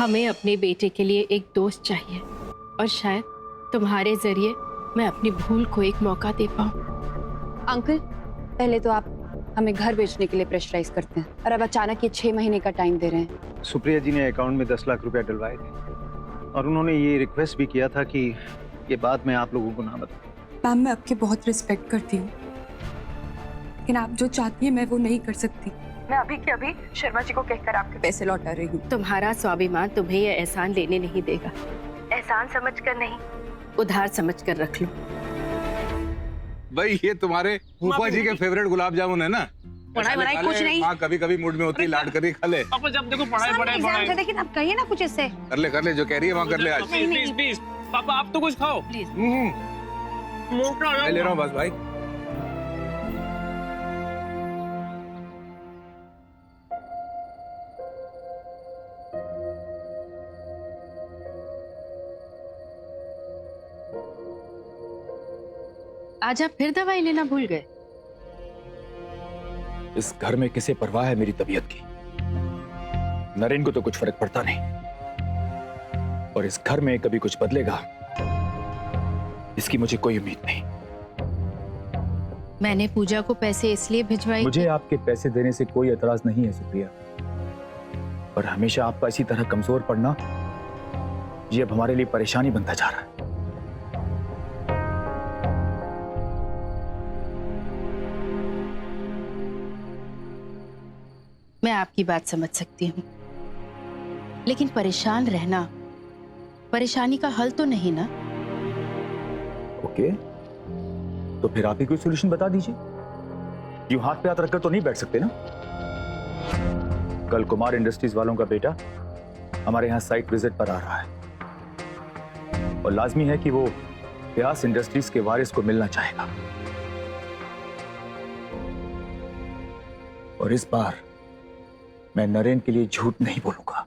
हमें अपने बेटे के लिए एक दोस्त चाहिए और शायद तुम्हारे जरिए मैं अपनी भूल को एक मौका दे पाऊँ। अंकल, पहले तो आप हमें घर बेचने के लिए प्रेशराइज करते हैं और अब अचानक ये 6 महीने का टाइम दे रहे हैं। सुप्रिया जी ने अकाउंट में 10 लाख रुपया डलवाए थे और उन्होंने ये रिक्वेस्ट भी किया था कि ये बात मैं आप लोगों को ना बताऊं। मैम, मैं आपकी बहुत रिस्पेक्ट करती हूँ, लेकिन आप जो चाहती हैं मैं वो नहीं कर सकती। मैं अभी के अभी शर्मा जी को कहकर आपके पैसे लौटा रही हूँ। तुम्हारा स्वाभिमान तुम्हें ये एहसान लेने नहीं देगा। एहसान समझकर नहीं, उधार समझकर रख लो। भाई ये तुम्हारे फूफा जी के फेवरेट गुलाब जामुन है ना? पढ़ाई वढ़ाई कुछ नहीं। हाँ, कभी कभी मूड में होती है, लाड करी खा ले। पापा जब देखो पढ़ाई। लेकिन आप कहिए ना कुछ इससे। कर ले जो कह रही है वहाँ कर ले आज। प्लीज पापा आप तो कुछ खाओ प्लीज। मोटा मैं ले रहा हूँ बस भाई। आज आप फिर दवाई लेना भूल गए? इस घर में किसे परवाह है मेरी तबीयत की? नरेन को तो कुछ फर्क पड़ता नहीं, और इस घर में कभी कुछ बदलेगा इसकी मुझे कोई उम्मीद नहीं। मैंने पूजा को पैसे इसलिए भिजवाए। मुझे आपके पैसे देने से कोई एतराज नहीं है सुप्रिया, पर हमेशा आपका इसी तरह कमजोर पड़ना ये अब हमारे लिए परेशानी बनता जा रहा है। मैं आपकी बात समझ सकती हूँ, लेकिन परेशान रहना परेशानी का हल तो नहीं ना। ओके, तो फिर आप ही कोई सोल्यूशन बता दीजिए। यूं हाथ पे हाथ रखकर तो नहीं बैठ सकते ना। कल कुमार इंडस्ट्रीज वालों का बेटा हमारे यहाँ साइट विजिट पर आ रहा है और लाजमी है कि वो व्यास इंडस्ट्रीज के वारिस को मिलना चाहेगा, और इस बार मैं नरेन के लिए झूठ नहीं बोलूंगा।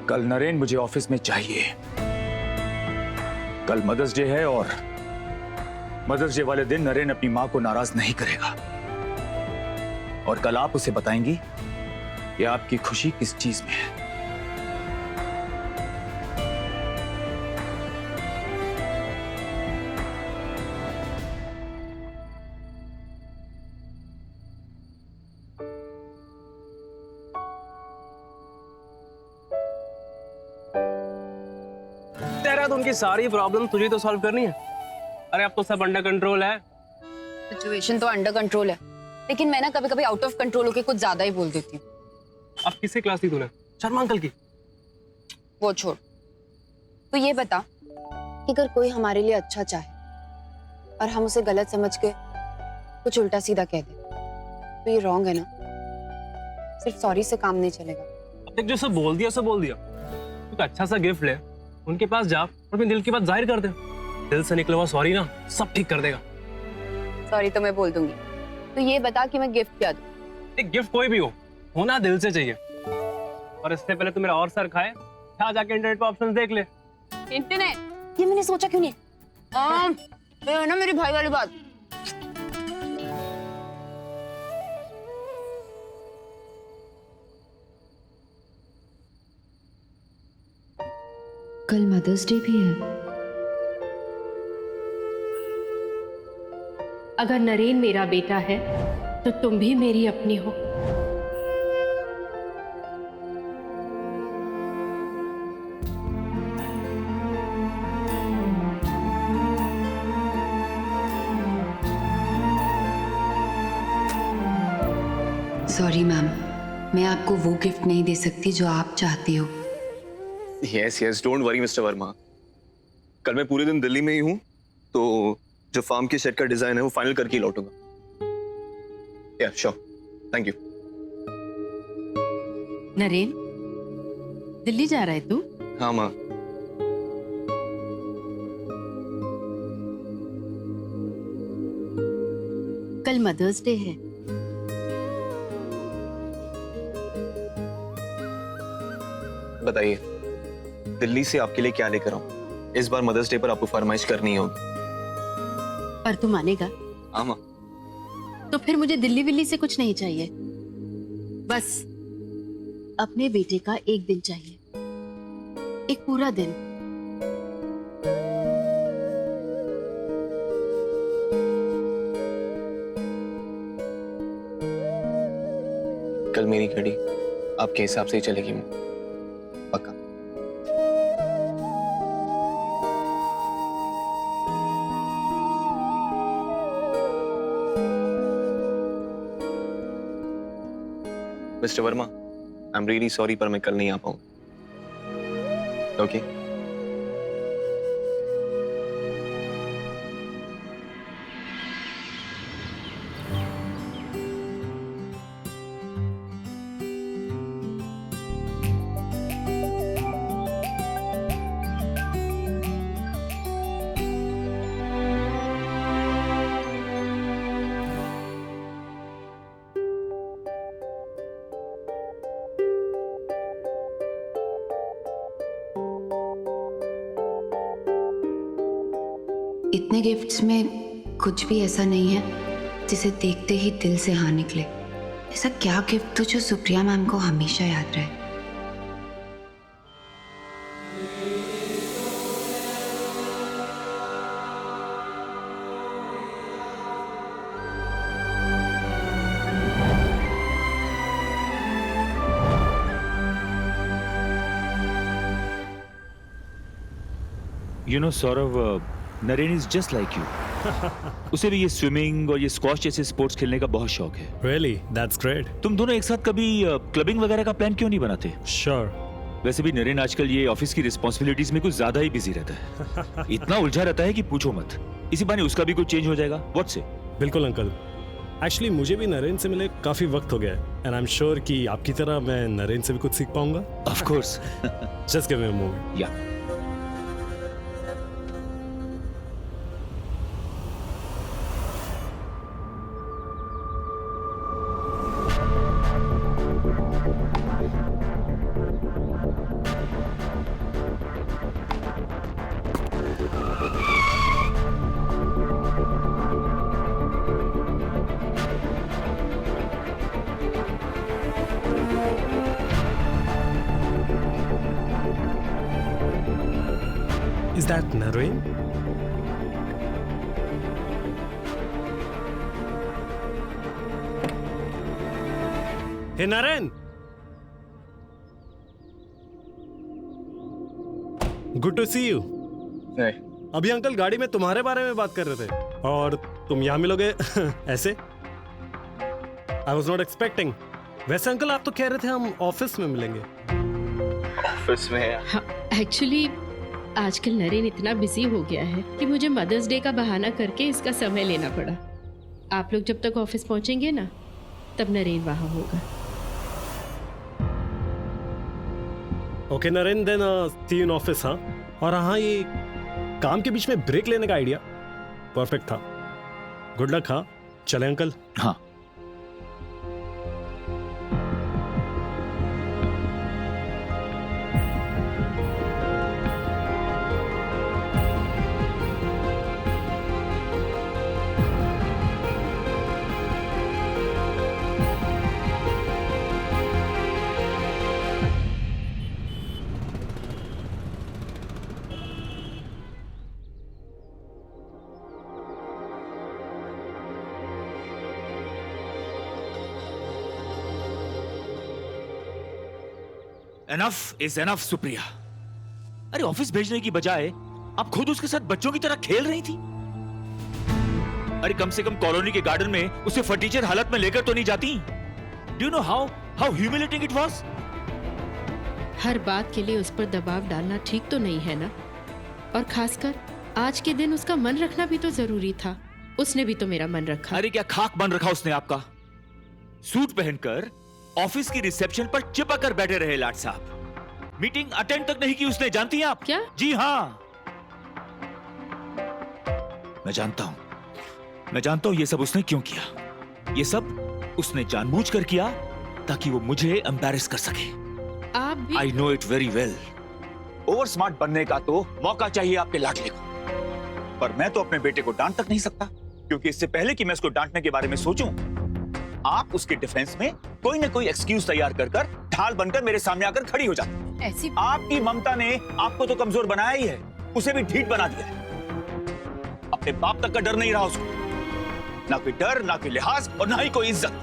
कल नरेन मुझे ऑफिस में चाहिए। कल मदर्स डे है और मदर्स डे वाले दिन नरेन अपनी मां को नाराज नहीं करेगा, और कल आप उसे बताएंगी कि आपकी खुशी किस चीज में है। तेरा तो उनकी सारी प्रॉब्लम तुझे तो सॉल्व करनी है। अरे अब तो सब अंडर कंट्रोल है। सिचुएशन तो अंडर कंट्रोल है, लेकिन मैं ना कभी कभी आउट ऑफ कंट्रोल होके कुछ ज्यादा ही बोल देती हूँ। अब किससे क्लास ली तूने? शर्मा अंकल की? वो छोड़, तो ये बता कि अगर कोई हमारे लिए अच्छा चाहे और हम उसे गलत समझ के कुछ उल्टा सीधा कह दे तो ये रॉन्ग है ना? सिर्फ सॉरी से काम नहीं चलेगा। अब तक जो सब बोल दिया सब बोल दिया। तू अच्छा सा गिफ्ट ले, उनके पास जा और अपने दिल की बात जाहिर कर दे। दिल से निकला हुआ सॉरी ना सब ठीक कर देगा। सॉरी तो मैं बोल दूंगी, तो ये बता कि मैं गिफ्ट क्या दूं? एक गिफ्ट कोई भी हो, होना दिल से चाहिए। और इससे पहले तू मेरा और सर खाए, जा जाके इंटरनेट पे ऑप्शंस देख ले। इंटरनेट? ये मैंने सोचा क्यों नहीं। ये ना मेरी भाई वाली बात। कल मदर्स डे भी है। अगर नरेन मेरा बेटा है तो तुम भी मेरी अपनी हो। सॉरी मैम, मैं आपको वो गिफ्ट नहीं दे सकती जो आप चाहती हो। Yes don't worry mister Verma. कल मैं पूरे दिन दिल्ली में ही हूँ, तो जो फार्म की शेड का डिजाइन है वो फाइनल करके ही लौटूंगा। Yeah sure, thank you. Naren, Delhi जा रहा है तू? हाँ माँ। कल मदर्स डे है। बताइए, दिल्ली से आपके लिए क्या लेकर आऊं? इस बार मदर्स डे पर आपको फरमाइश करनी होगी। पर तू मानेगा? हाँ माँ। तो फिर मुझे दिल्ली विल्ली से कुछ नहीं चाहिए, बस अपने बेटे का एक दिन चाहिए, एक पूरा दिन। कल मेरी घड़ी आपके हिसाब से ही चलेगी माँ, पक्का। Mister Verma, I am really sorry पर मैं कल नहीं आ पाऊंगा। ओके? इतने गिफ्ट्स में कुछ भी ऐसा नहीं है जिसे देखते ही दिल से हाँ निकले। ऐसा क्या गिफ्ट हो जो सुप्रिया मैम को हमेशा याद रहे? You know, Saurav, Naren is just like you. उसे भी ये स्विमिंग और ये स्क्वॉश जैसे स्पोर्ट्स खेलने का बहुत शौक है। Really? That's great. तुम दोनों एक साथ कभी क्लबिंग वगैरह का प्लान क्यों नहीं बनाते? Sure. वैसे भी नरेन आजकल ये ऑफिस की रिस्पॉन्सिबिलिटीज में कुछ ज्यादा ही बिजी रहता है। इतना उलझा रहता है कि पूछो मत। इसी बहाने उसका भी कुछ चेंज हो जाएगा। व्हाट से? बिल्कुल अंकल। एक्चुअली मुझे भी नरेन से मिले काफी वक्त हो गया है एंड आई एम श्योर कि आपकी तरह मैं नरेन से भी कुछ सीख पाऊंगा। Of course. Just give me a moment. या Is that Naren? Hey Naren! Good to see you. नहीं। अभी अंकल गाड़ी में तुम्हारे बारे में बात कर रहे थे और तुम यहाँ मिलोगे ऐसे? I was not expecting. वैसे अंकल आप तो कह रहे थे हम ऑफिस में मिलेंगे। ऑफिस में? एक्चुअली आजकल नरेन इतना बिजी हो गया है कि मुझे मदर्स डे का बहाना करके इसका समय लेना पड़ा। आप लोग जब तक ऑफिस पहुंचेंगे ना, तब नरेन वहां होगा। Okay Naren, then see you in office. हाँ, और हाँ, ये काम के बीच में ब्रेक लेने का आइडिया परफेक्ट था। Good luck. हाँ, चले अंकल। हाँ। Enough is enough, Supriya. अरे ऑफिस भेजने की बजाय आप खुद उसके साथ बच्चों की तरह खेल रही थी। अरे कम से कम कॉलोनी के गार्डन में उसे फर्नीचर हालत में लेकर तो नहीं जाती? Do you know how humiliating it was? हर बात के लिए उस पर दबाव डालना ठीक तो नहीं है ना। और खासकर आज के दिन उसका मन रखना भी तो जरूरी था। उसने भी तो मेरा मन रखा। अरे क्या खाक मन रखा उसने आपका? सूट पहनकर ऑफिस की रिसेप्शन पर चिपक कर बैठे रहे लाट साहब। मीटिंग अटेंड तक नहीं की उसने, जानती हैं आप? क्या? जी हाँ, मैं जानता हूं ये सब उसने क्यों किया। ये सब उसने जानबूझकर किया ताकि वो मुझे एम्बैरेस कर सके। आप भी? I know it very well. Over smart बनने का तो मौका चाहिए आपके लाडले को, पर मैं तो अपने बेटे को डांट तक नहीं सकता, क्योंकि इससे पहले कि मैं उसको डांटने के बारे में सोचूं, आप उसके डिफेंस में कोई ना कोई एक्सक्यूज तैयार कर ढाल बनकर मेरे सामने आकर खड़ी हो जाती। ऐसी आपकी ममता ने आपको तो कमजोर बनाया ही है, उसे भी ढीठ बना दिया है। अपने बाप तक का डर नहीं रहा उसको, ना कोई डर, ना कोई लिहाज और ना ही कोई इज्जत।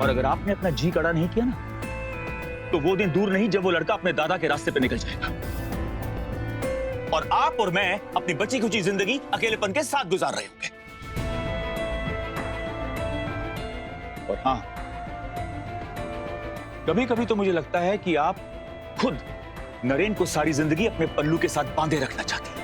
और अगर आपने अपना जी कड़ा नहीं किया ना, तो वो दिन दूर नहीं जब वो लड़का अपने दादा के रास्ते पे निकल जाएगा और आप और मैं अपनी बची खुची जिंदगी अकेलेपन के साथ गुजार रहे होंगे। और हां, कभी कभी तो मुझे लगता है कि आप खुद नरेन को सारी जिंदगी अपने पल्लू के साथ बांधे रखना चाहती हैं।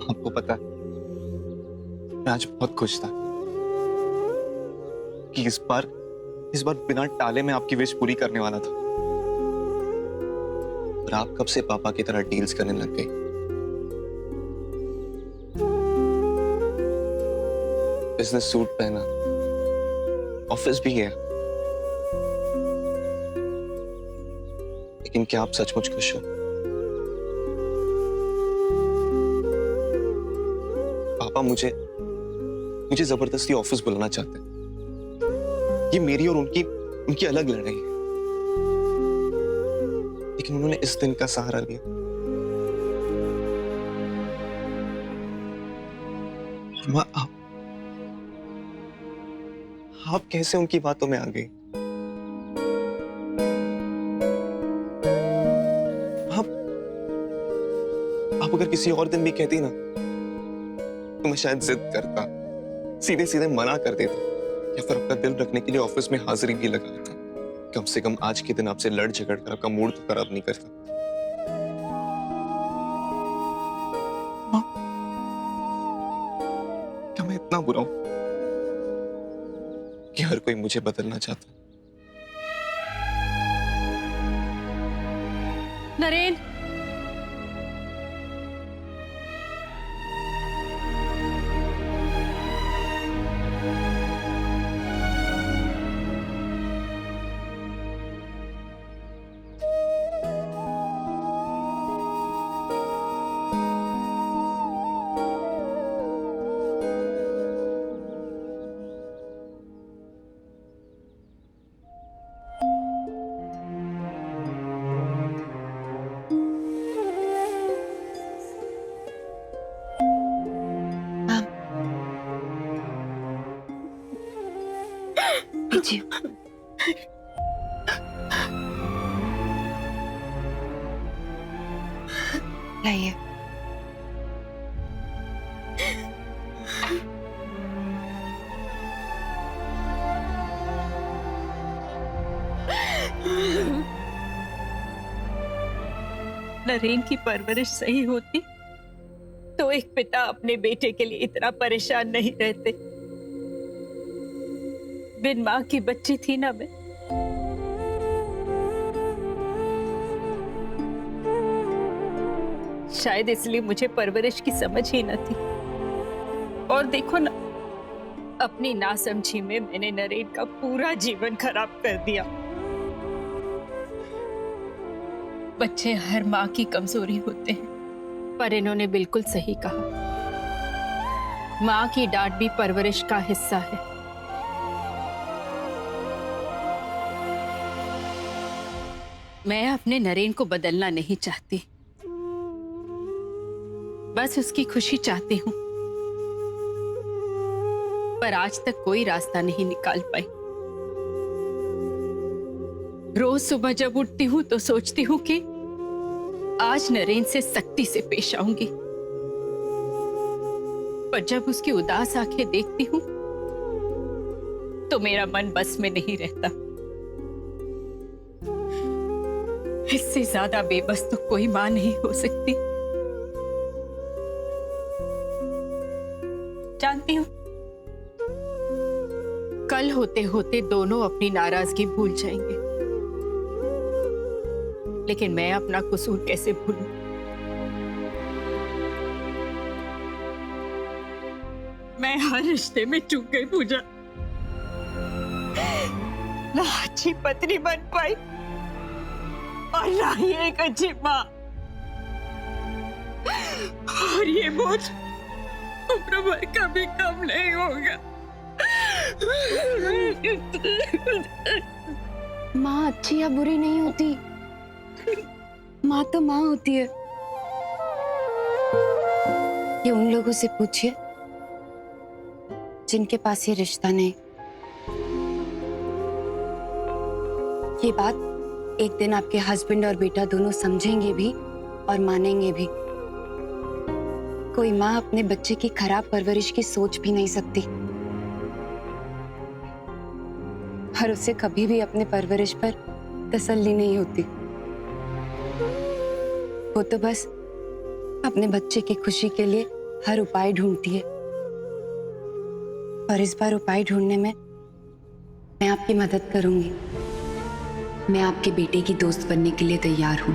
आपको पता है, मैं आज बहुत खुश था कि इस बार बिना टाले में आपकी विश पूरी करने वाला था। और आप कब से पापा की तरह डील्स करने लग गई। बिजनेस सूट पहना, ऑफिस भी है, लेकिन क्या आप सचमुच खुश हो? पापा मुझे जबरदस्ती ऑफिस बुलाना चाहते हैं। ये मेरी और उनकी अलग लड़ाई है, लेकिन उन्होंने इस दिन का सहारा लिया। माँ, आप कैसे उनकी बातों में आ गई? आप अगर किसी और दिन भी कहती ना, तो मैं शायद जिद करता, सीधे सीधे मना कर देता, या फिर अपना दिल रखने के लिए ऑफिस में हाजिरी भी लगाता। कम से कम आज के दिन आपसे लड़ झगड़ कर आपका मूड तो खराब नहीं करता। क्या मैं इतना बुरा हूं कि हर कोई मुझे बदलना चाहता? नरेन, जी लाइए। नरेन की परवरिश सही होती तो एक पिता अपने बेटे के लिए इतना परेशान नहीं रहते। बिन माँ की बच्ची थी ना मैं। शायद इसलिए मुझे परवरिश की समझ ही न थी। और देखो ना, अपनी नासमझी में मैंने नरेन का पूरा जीवन खराब कर दिया। बच्चे हर माँ की कमजोरी होते हैं, पर इन्होंने बिल्कुल सही कहा। माँ की डांट भी परवरिश का हिस्सा है। मैं अपने नरेन को बदलना नहीं चाहती, बस उसकी खुशी चाहती हूँ। पर आज तक कोई रास्ता नहीं निकाल पाई। रोज सुबह जब उठती हूँ तो सोचती हूँ कि आज नरेन से सख्ती से पेश आऊंगी, पर जब उसकी उदास आंखें देखती हूँ तो मेरा मन बस में नहीं रहता। इससे ज्यादा बेबस तो कोई मां नहीं हो सकती। जानती हूँ कल होते होते दोनों अपनी नाराजगी भूल जाएंगे, लेकिन मैं अपना कसूर कैसे भूलूं? मैं हर रिश्ते में चूक गई पूजा। ना अच्छी पत्नी बन पाई और ना ही एक अच्छी माँ। और ये बोझ उम्र भर कभी कम नहीं होगा। माँ अच्छी या बुरी नहीं होती, माँ तो माँ होती है। ये उन लोगों से पूछिए जिनके पास ये रिश्ता नहीं। ये बात एक दिन आपके हस्बैंड और बेटा दोनों समझेंगे भी और मानेंगे भी। कोई माँ अपने बच्चे की खराब परवरिश की सोच भी नहीं सकती, और उसे कभी भी अपने परवरिश पर तसल्ली नहीं होती। वो तो बस अपने बच्चे की खुशी के लिए हर उपाय ढूंढती है, और इस बार उपाय ढूंढने में मैं आपकी मदद करूंगी। मैं आपके बेटे की दोस्त बनने के लिए तैयार हूँ।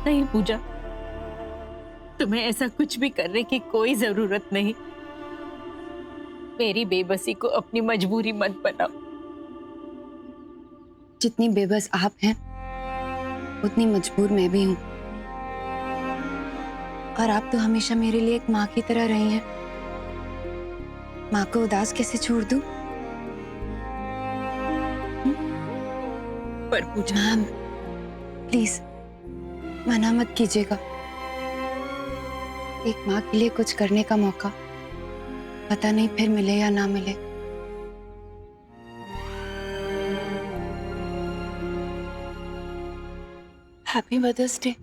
नहीं पूजा, तुम्हें ऐसा कुछ भी करने की कोई जरूरत नहीं। मेरी बेबसी को अपनी मजबूरी मत बनाओ। जितनी बेबस आप हैं उतनी मजबूर मैं भी हूं, और आप तो हमेशा मेरे लिए एक माँ की तरह रही हैं। माँ को उदास कैसे छोड़ दूं? पर पूजा मैम प्लीज मना मत कीजिएगा। एक माँ के लिए कुछ करने का मौका पता नहीं फिर मिले या ना मिले। Happy mother's day.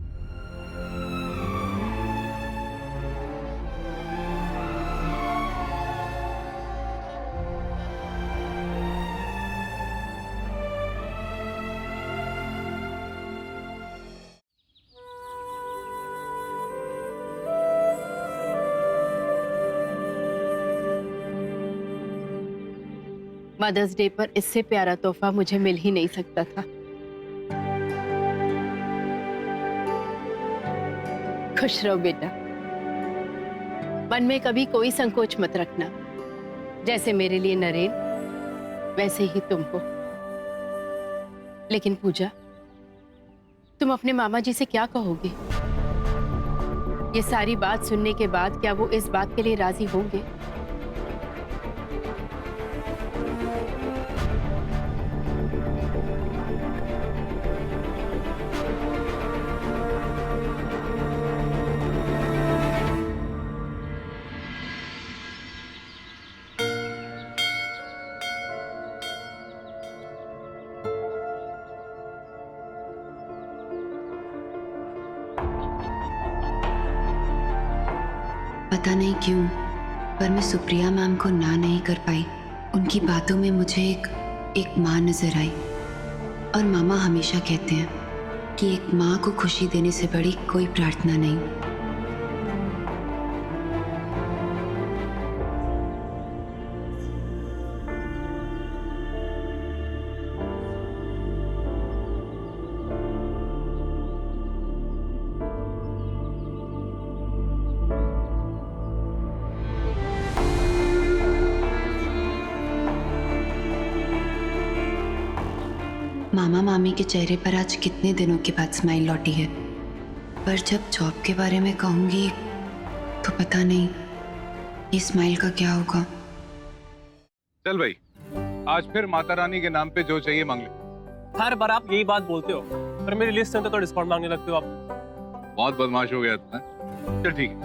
Mother's day पर इससे प्यारा तोहफा मुझे मिल ही नहीं सकता था। खुश रहो बेटा, मन में कभी कोई संकोच मत रखना। जैसे मेरे लिए नरेन, वैसे ही तुम हो। लेकिन पूजा, तुम अपने मामा जी से क्या कहोगे? ये सारी बात सुनने के बाद क्या वो इस बात के लिए राजी होंगे? पता नहीं क्यों, पर मैं सुप्रिया मैम को ना नहीं कर पाई। उनकी बातों में मुझे एक माँ नजर आई, और मामा हमेशा कहते हैं कि एक माँ को खुशी देने से बड़ी कोई प्रार्थना नहीं। मामा मामी के चेहरे पर आज कितने दिनों के बाद स्माइल लौटी है, पर जब जॉब के बारे में कहूंगी तो पता नहीं ये स्माइल का क्या होगा? चल भाई, आज फिर माता रानी के नाम पे जो चाहिए मांग ले। हर बार आप यही बात बोलते हो, पर मेरी लिस्ट में तो डिस्काउंट मांगने लगते हो आप। बहुत बदमाश हो गया तू, हैं? चल ठीक है,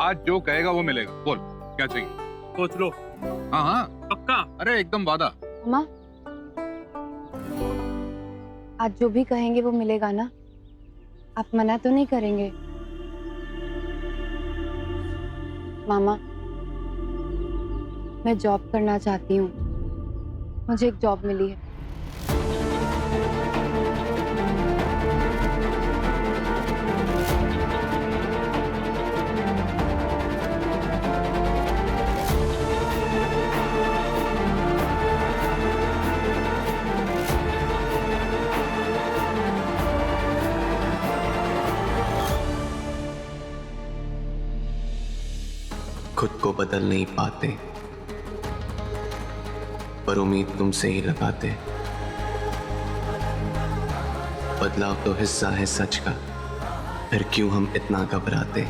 आज जो कहेगा वो मिलेगा। बोल क्या चाहिए? सोच लो। हाँ हाँ पक्का? अरे एकदम वादा। मामा, आज जो भी कहेंगे वो मिलेगा ना? आप मना तो नहीं करेंगे? मामा, मैं जॉब करना चाहती हूँ। मुझे एक जॉब मिली है। खुद को बदल नहीं पाते, पर उम्मीद तुमसे ही लगाते। बदलाव तो हिस्सा है सच का, फिर क्यों हम इतना घबराते?